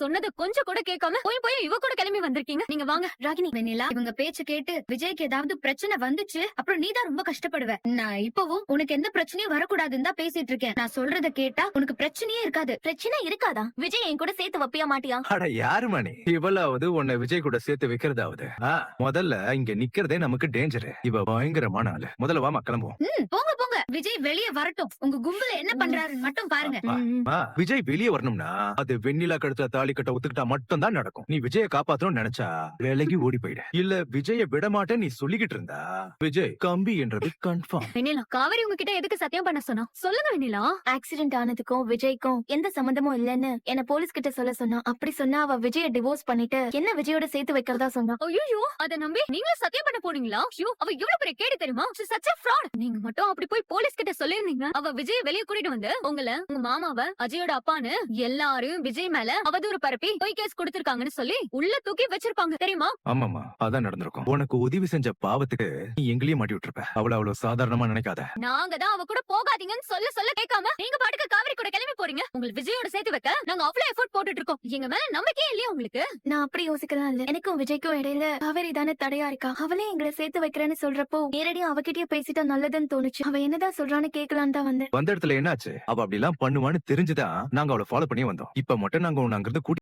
சொன்னது கொஞ்சம் கூட கேட்காம போய் போய் இவ கூட கிளம்பி வந்திருக்கீங்க. நீங்க வாங்க ராகினி. வெண்ணிலா, இவங்க பேச்சு கேட்டு விஜய்க்கு ஏதாவது பிரச்சனை வந்துச்சு அப்புறம் நீதான் ரொம்ப கஷ்டப்படுவ. நான் இப்பவும் உனக்கு எந்த பிரச்சனையும் வரக்கூடாதுன்னு தான் பேசிட்டு இருக்கேன். நான் சொல்றத கேட்டா உனக்கு பிரச்சனையே இருக்காது. பிரச்சனை இருக்காதா? விஜய் என் கூட சேர்த்து வப்பியா மாட்டியா? அட யாரு மணி இவளாவது உன்னை விஜய் கூட சேர்த்து வைக்கிறதாவது? முதல்ல இங்க நிக்கிறதே நமக்கு டேஞ்சர். இவ பயங்கரமான ஆளு. முதல்ல வாமா கிளம்புவோம். போங்க போங்க, விஜய் வெளியே வரட்டும். உங்க கும்பல என்ன பண்றாருன்னு மட்டும் பாருங்க. விஜய் வெளியே வரணும்னா அது வெண்ணிலா கழுத்துல தாலி கட்ட ஒத்துக்கிட்டா மட்டும் தான் நடக்கும். நீ விஜய காப்பாத்தணும்னு நினைச்சா வேலைக்கு ஓடி போயிடு. இல்ல விஜய விட மாட்டேன் நீ சொல்லிக்கிட்டு இருந்தா விஜய் கம்பி என்றது கன்ஃபார்ம். வெண்ணிலா, காவேரி உங்ககிட்ட எதுக்கு சத்தியம் பண்ண சொன்னா? சொல்லுங்க வெண்ணிலா. ஆக்சிடென்ட் ஆனதுக்கும் விஜய்க்கும் எந்த சம்பந்தமும் இல்லன்னு என்ன போலீஸ் கிட்ட சொல்ல சொன்னா. அப்படி சொன்னா அவ விஜய டிவோர்ஸ் பண்ணிட்டு என்ன விஜயோட சேர்த்து வைக்கிறதா சொன்னா. ஐயோ, அத நம்பி நீங்களும் சத்தியம் பண்ண போனீங்களா? ஐயோ, அவ எவ்வளவு பெரிய கேடு தெரியுமா? சச்ச ஃப்ராட். நீங்க மட்டும் அப்படி போய் போலீஸ் கிட்ட சொல்லிருந்தீங்க. அவ விஜய வெளிய கூட்டிட்டு வந்து உங்களை, உங்க மாமாவ, அஜயோட அப்பான்னு எல்லாரும் விஜய் மேல அவதூறு பரப்பி பொய் கேஸ் கொடுத்திருக்காங்கன்னு சொல்லி உள்ள தூக்கி வச்சிருப்பாங்க தெரியுமா? ஆமாமா, அதான் நடந்திருக்கும். உனக்கு உதவி செஞ்ச பாவத்துக்கு நீ எங்களையும் மாட்டி விட்டுருப்ப. அவ்வளவு சாதாரணமா நினைக்காத. நாங்க தான் அவ கூட போகாதீங்கன்னு சொல்ல கேட்காம நீங்க பாட்டுக்கு காவேரி கூட கிளம்பி போறீங்க. உங்களுக்கு விஜயோட சேர்த்து வைக்க நாங்க அவ்வளவு எஃபோர்ட் போட்டுட்டு இருக்கோம். எங்க மேல நம்பிக்கையே இல்லையா உங்களுக்கு? நான் அப்படி யோசிக்கலாம் இல்ல. எனக்கும் விஜய்க்கும் இடையில காவேரி தானே தடையா இருக்கா. அவளே எங்களை சேர்த்து வைக்கிறேன்னு சொல்றப்போ நேரடியா அவகிட்டயே பேசிட்டா நல்லதுன்னு தோணுச்சு. அவ என்னதான் சொல்றான்னு கேட்கலான்னு தான் வந்தேன். வந்த இடத்துல என்னாச்சு? அவ அப்படி எல்லாம் பண்ணுவான்னு தெரிஞ்சுதான் நாங்க அவளை ஃபாலோ பண்ணி வந்தோம். இப்ப மட்டும் நாங்க உன்னை அங்கிருந்து